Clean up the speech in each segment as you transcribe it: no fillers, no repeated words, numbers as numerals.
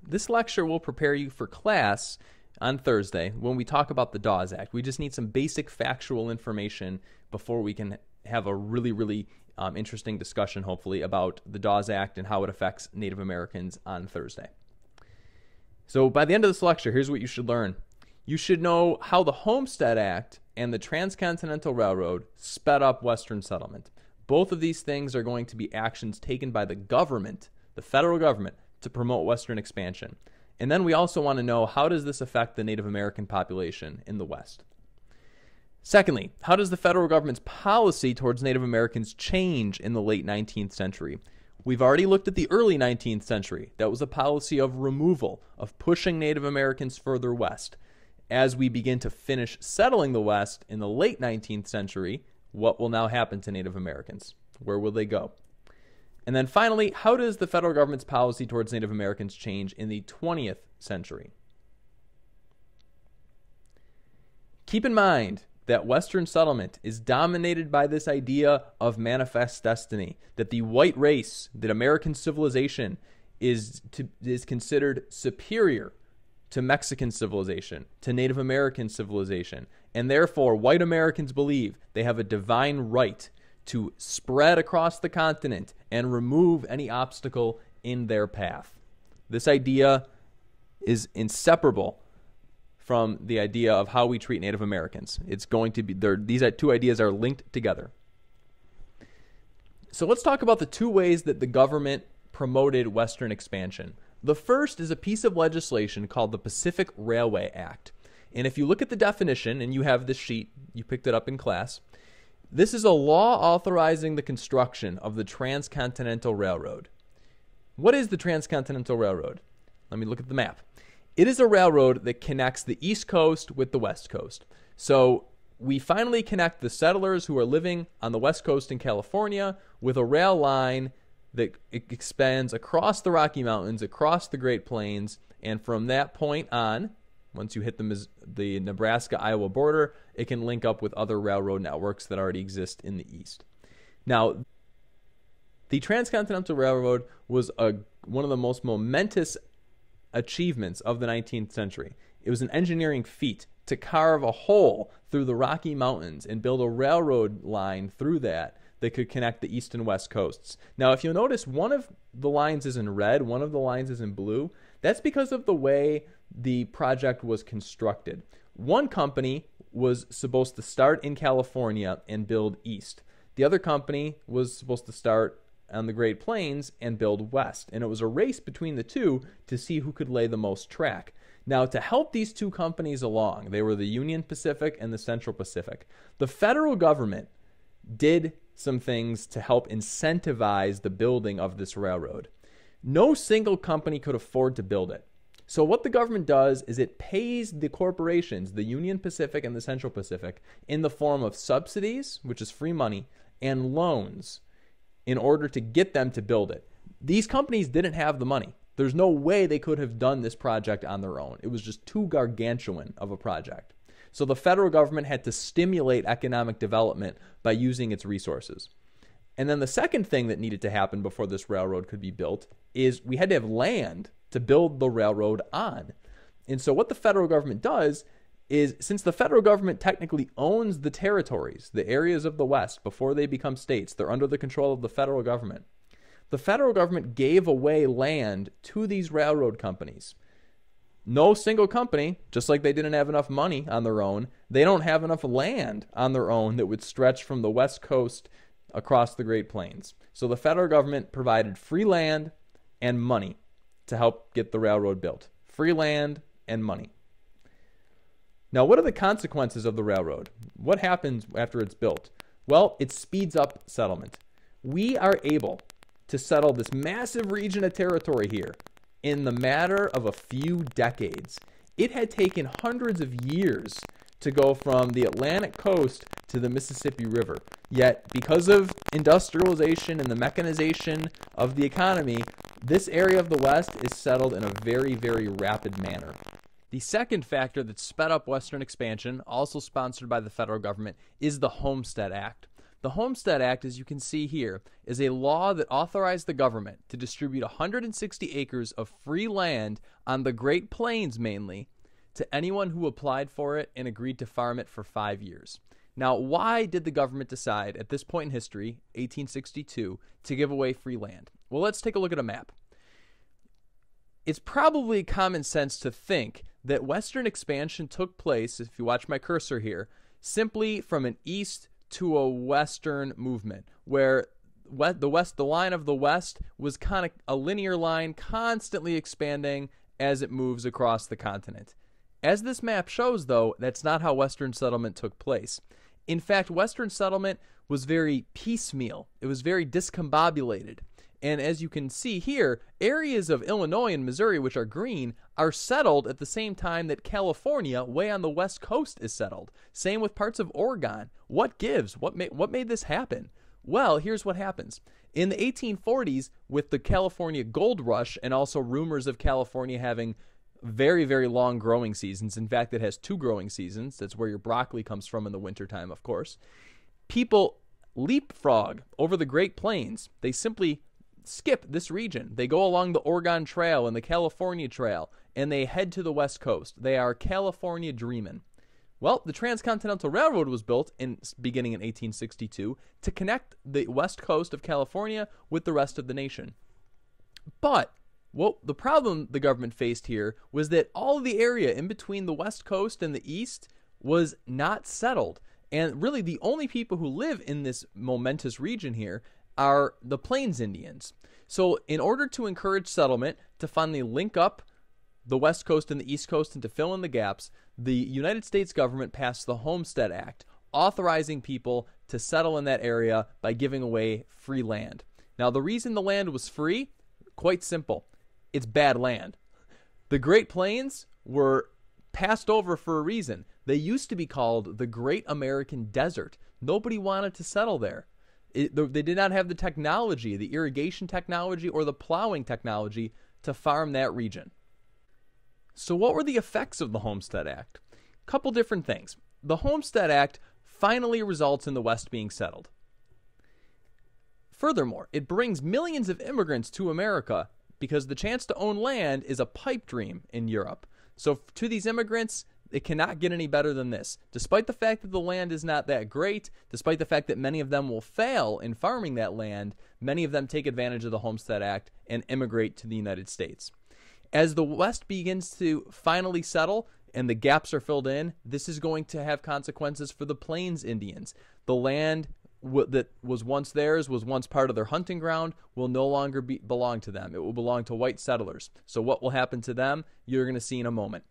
This lecture will prepare you for class on Thursday when we talk about the Dawes Act. We just need some basic factual information before we can have a really interesting discussion, hopefully, about the Dawes Act and how it affects Native Americans on Thursday. So by the end of this lecture, here's what you should learn. You should know how the Homestead Act and the Transcontinental Railroad sped up Western settlement. Both of these things are going to be actions taken by the government, the federal government, to promote Western expansion. And then we also want to know, how does this affect the Native American population in the West? Secondly, how does the federal government's policy towards Native Americans change in the late 19th century? We've already looked at the early 19th century. That was a policy of removal, of pushing Native Americans further west. As we begin to finish settling the West in the late 19th century, what will now happen to Native Americans? Where will they go? And then finally, how does the federal government's policy towards Native Americans change in the 20th century? Keep in mind that Western settlement is dominated by this idea of manifest destiny, that the white race, that American civilization is considered superior to Mexican civilization, to Native American civilization, and therefore white Americans believe they have a divine right to spread across the continent and remove any obstacle in their path. This idea is inseparable from the idea of how we treat Native Americans. It's going to be, these two ideas are linked together. So let's talk about the two ways that the government promoted Western expansion. The first is a piece of legislation called the Pacific Railway Act. And if you look at the definition, and you have this sheet, you picked it up in class, this is a law authorizing the construction of the Transcontinental Railroad. What is the Transcontinental Railroad? Let me look at the map. It is a railroad that connects the East Coast with the West Coast. So we finally connect the settlers who are living on the West Coast in California with a rail line that expands across the Rocky Mountains, across the Great Plains, and from that point on, once you hit the Nebraska-Iowa border, it can link up with other railroad networks that already exist in the East. Now, the Transcontinental Railroad was one of the most momentous achievements of the 19th century. It was an engineering feat to carve a hole through the Rocky Mountains and build a railroad line through that could connect the East and West coasts. Now, if you'll notice, one of the lines is in red, one of the lines is in blue. That's because of the way the project was constructed. One company was supposed to start in California and build east. The other company was supposed to start on the Great Plains and build west. And it was a race between the two to see who could lay the most track. Now, to help these two companies along, they were the Union Pacific and the Central Pacific. The federal government did some things to help incentivize the building of this railroad. No single company could afford to build it. So what the government does is it pays the corporations, the Union Pacific and the Central Pacific, in the form of subsidies, which is free money, and loans in order to get them to build it. These companies didn't have the money. There's no way they could have done this project on their own. It was just too gargantuan of a project. So the federal government had to stimulate economic development by using its resources. And then the second thing that needed to happen before this railroad could be built is we had to have land to build the railroad on. And so what the federal government does is, since the federal government technically owns the territories, the areas of the West, before they become states, they're under the control of the federal government. The federal government gave away land to these railroad companies. No single company, just like they didn't have enough money on their own, they don't have enough land on their own that would stretch from the West Coast across the Great Plains. So the federal government provided free land and money to help get the railroad built. Free land and money. Now, what are the consequences of the railroad? What happens after it's built? Well, it speeds up settlement. We are able to settle this massive region of territory here in the matter of a few decades. It had taken hundreds of years to go from the Atlantic coast to the Mississippi River. Yet, because of industrialization and the mechanization of the economy, this area of the West is settled in a very rapid manner. The second factor that sped up Western expansion, also sponsored by the federal government, is the Homestead Act. The Homestead Act, as you can see here, is a law that authorized the government to distribute 160 acres of free land on the Great Plains mainly to anyone who applied for it and agreed to farm it for 5 years. Now, why did the government decide at this point in history, 1862, to give away free land? Well, let's take a look at a map. It's probably common sense to think that Western expansion took place, if you watch my cursor here, simply from an east to a western movement, where the line of the west was kind of a linear line constantly expanding as it moves across the continent. As this map shows, though, that's not how Western settlement took place. In fact, Western settlement was very piecemeal. It was very discombobulated. And as you can see here, areas of Illinois and Missouri, which are green, are settled at the same time that California, way on the west coast, is settled. Same with parts of Oregon. What gives? What made this happen? Well, here's what happens. In the 1840s, with the California gold rush and also rumors of California having very, very long growing seasons. In fact, it has 2 growing seasons. That's where your broccoli comes from in the wintertime, of course. People leapfrog over the Great Plains. They simply skip this region. They go along the Oregon Trail and the California Trail, and they head to the West Coast. They are California dreamin'. Well, the Transcontinental Railroad was built beginning in 1862 to connect the west coast of California with the rest of the nation. But the problem the government faced here was that all of the area in between the west coast and the east was not settled. And really the only people who live in this momentous region here are the Plains Indians. So in order to encourage settlement, to finally link up the West Coast and the East Coast and to fill in the gaps, the United States government passed the Homestead Act, authorizing people to settle in that area by giving away free land. Now, the reason the land was free, quite simple. It's bad land. The Great Plains were passed over for a reason. They used to be called the Great American Desert. Nobody wanted to settle there. They did not have the technology, the irrigation technology or the plowing technology to farm that region. So what were the effects of the Homestead Act? A couple different things. The Homestead Act finally results in the West being settled. Furthermore, it brings millions of immigrants to America because the chance to own land is a pipe dream in Europe. So to these immigrants, it cannot get any better than this. Despite the fact that the land is not that great, despite the fact that many of them will fail in farming that land, many of them take advantage of the Homestead Act and immigrate to the United States. As the West begins to finally settle and the gaps are filled in, this is going to have consequences for the Plains Indians. The land that was once theirs, was once part of their hunting ground, will no longer belong to them. It will belong to white settlers. So what will happen to them, you're going to see in a moment.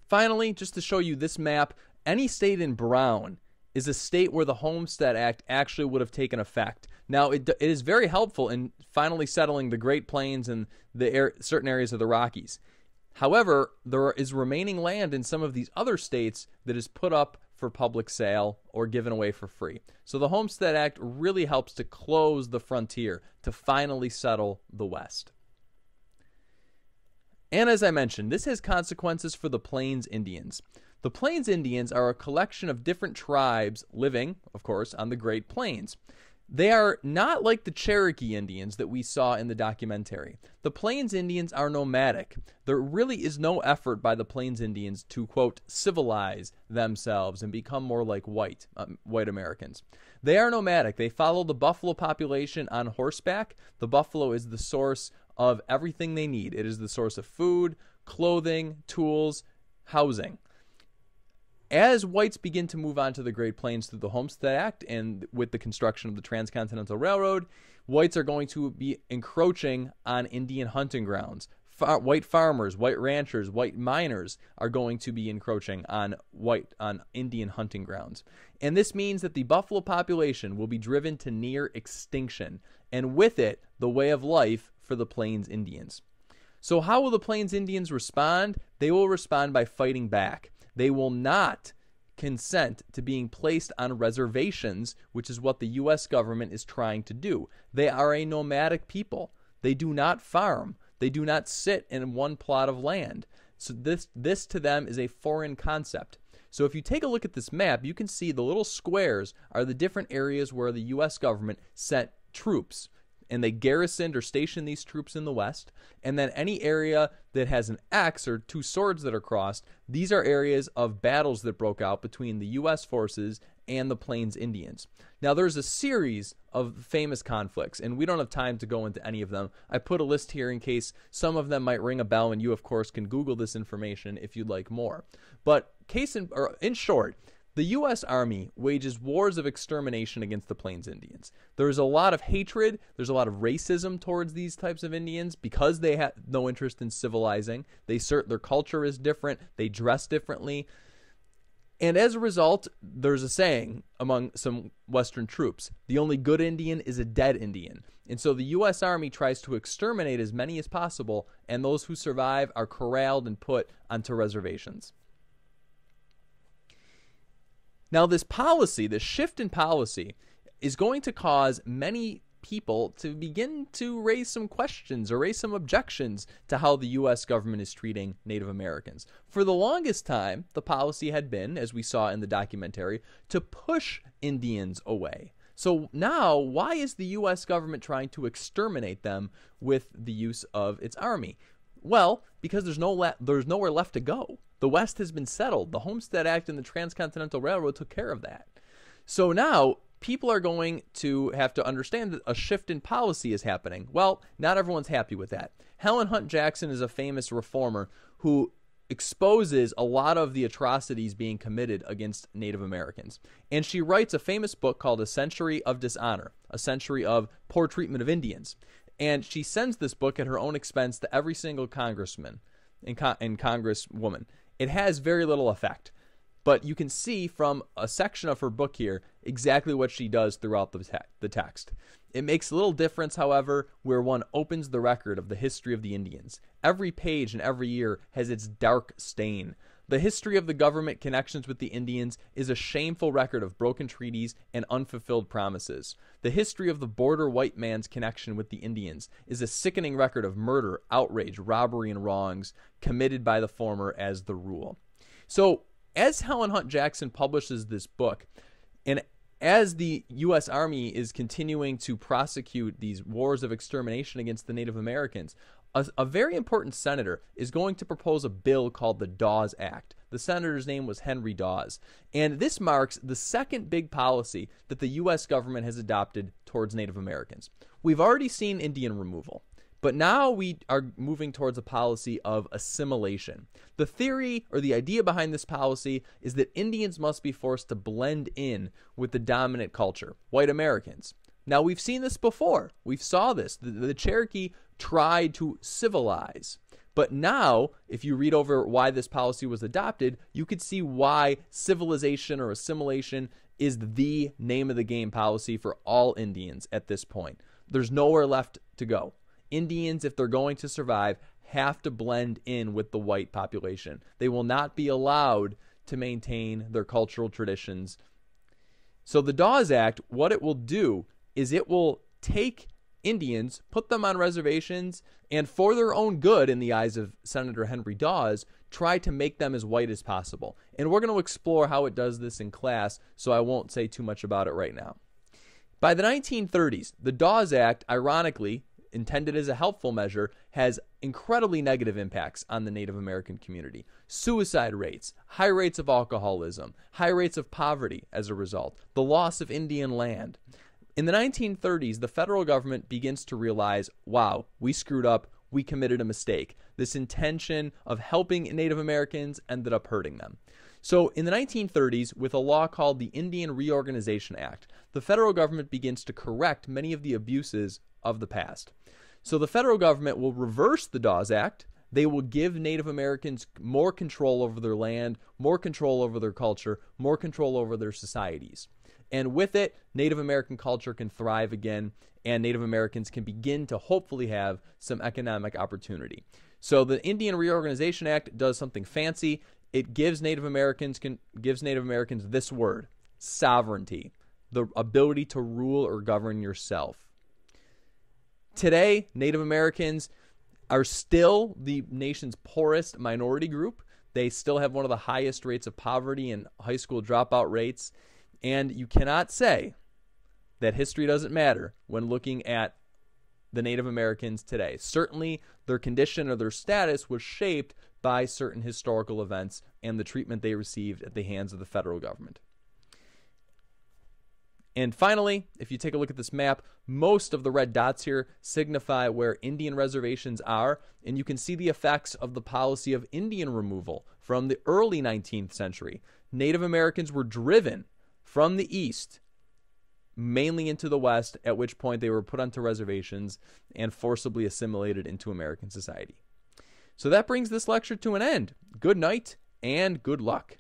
Finally, just to show you this map, any state in brown is a state where the Homestead Act actually would have taken effect. Now, it is very helpful in finally settling the Great Plains and the certain areas of the Rockies. However, there is remaining land in some of these other states that is put up for public sale or given away for free. So the Homestead Act really helps to close the frontier, to finally settle the West. And as I mentioned, this has consequences for the Plains Indians. The Plains Indians are a collection of different tribes living, of course, on the Great Plains. They are not like the Cherokee Indians that we saw in the documentary. The Plains Indians are nomadic. There really is no effort by the Plains Indians to, quote, civilize themselves and become more like white Americans. They are nomadic. They follow the buffalo population on horseback. The buffalo is the source of everything they need. It is the source of food, clothing, tools, housing. As whites begin to move on to the Great Plains through the Homestead Act and with the construction of the Transcontinental Railroad, whites are going to be encroaching on Indian hunting grounds. White farmers, white ranchers, white miners are going to be encroaching on Indian hunting grounds. And this means that the buffalo population will be driven to near extinction, and with it, the way of life for the Plains Indians. So how will the Plains Indians respond? They will respond by fighting back. They will not consent to being placed on reservations, which is what the U.S. government is trying to do. They are a nomadic people. They do not farm. They do not sit in one plot of land. So this to them is a foreign concept. So if you take a look at this map, you can see the little squares are the different areas where the U.S. government sent troops, and they garrisoned or stationed these troops in the west. And then any area that has an X or two swords that are crossed, these are areas of battles that broke out between the U.S. forces and the Plains Indians. Now, there's a series of famous conflicts, and we don't have time to go into any of them. I put a list here in case some of them might ring a bell, and you, of course, can Google this information if you'd like more. But in short, the U.S. Army wages wars of extermination against the Plains Indians. There's a lot of hatred. There's a lot of racism towards these types of Indians because they have no interest in civilizing. Their culture is different. They dress differently. And as a result, there's a saying among some Western troops, the only good Indian is a dead Indian. And so the U.S. Army tries to exterminate as many as possible, and those who survive are corralled and put onto reservations. Now, this shift in policy, is going to cause many people to begin to raise some questions or raise some objections to how the U.S. government is treating Native Americans. For the longest time, the policy had been, as we saw in the documentary, to push Indians away. So now, why is the U.S. government trying to exterminate them with the use of its army? Well, because there's nowhere left to go. The West has been settled. The Homestead Act and the Transcontinental Railroad took care of that. So now, people are going to have to understand that a shift in policy is happening. Well, not everyone's happy with that. Helen Hunt Jackson is a famous reformer who exposes a lot of the atrocities being committed against Native Americans. And she writes a famous book called A Century of Dishonor, a century of poor treatment of Indians. And she sends this book at her own expense to every single congressman and congresswoman. It has very little effect. But you can see from a section of her book here exactly what she does throughout the text. It makes little difference, however, where one opens the record of the history of the Indians. Every page and every year has its dark stain. The history of the government connections with the Indians is a shameful record of broken treaties and unfulfilled promises. The history of the border white man's connection with the Indians is a sickening record of murder, outrage, robbery, and wrongs committed by the former as the rule. So, as Helen Hunt Jackson publishes this book, and as the U.S. Army is continuing to prosecute these wars of extermination against the Native Americans, a very important senator is going to propose a bill called the Dawes Act. The senator's name was Henry Dawes. And this marks the second big policy that the U.S. government has adopted towards Native Americans. We've already seen Indian removal. But now we are moving towards a policy of assimilation. The theory or the idea behind this policy is that Indians must be forced to blend in with the dominant culture, white Americans. Now, we've seen this before. We saw this. The Cherokee tried to civilize. But now, if you read over why this policy was adopted, you could see why civilization or assimilation is the name of the game policy for all Indians at this point. There's nowhere left to go. Indians, if they're going to survive, have to blend in with the white population. They will not be allowed to maintain their cultural traditions. So the Dawes Act, what it will do is it will take Indians, put them on reservations, and for their own good, in the eyes of Senator Henry Dawes, try to make them as white as possible. And we're going to explore how it does this in class, so I won't say too much about it right now. By the 1930s, the Dawes Act, ironically, intended as a helpful measure, has incredibly negative impacts on the Native American community. Suicide rates, high rates of alcoholism, high rates of poverty as a result, the loss of Indian land. In the 1930s, the federal government begins to realize, wow, we screwed up, we committed a mistake. This intention of helping Native Americans ended up hurting them. So in the 1930s, with a law called the Indian Reorganization Act, the federal government begins to correct many of the abuses of the past. So the federal government will reverse the Dawes Act. They will give Native Americans more control over their land, more control over their culture, more control over their societies. And with it, Native American culture can thrive again, and Native Americans can begin to hopefully have some economic opportunity. So the Indian Reorganization Act does something fancy. It gives Native Americans this word, sovereignty, the ability to rule or govern yourself. Today, Native Americans are still the nation's poorest minority group. They still have one of the highest rates of poverty and high school dropout rates. And you cannot say that history doesn't matter when looking at the Native Americans today. Certainly, their condition or their status was shaped by certain historical events and the treatment they received at the hands of the federal government. And finally, if you take a look at this map, most of the red dots here signify where Indian reservations are, and you can see the effects of the policy of Indian removal from the early 19th century. Native Americans were driven from the east, mainly into the west, at which point they were put onto reservations and forcibly assimilated into American society. So that brings this lecture to an end. Good night and good luck.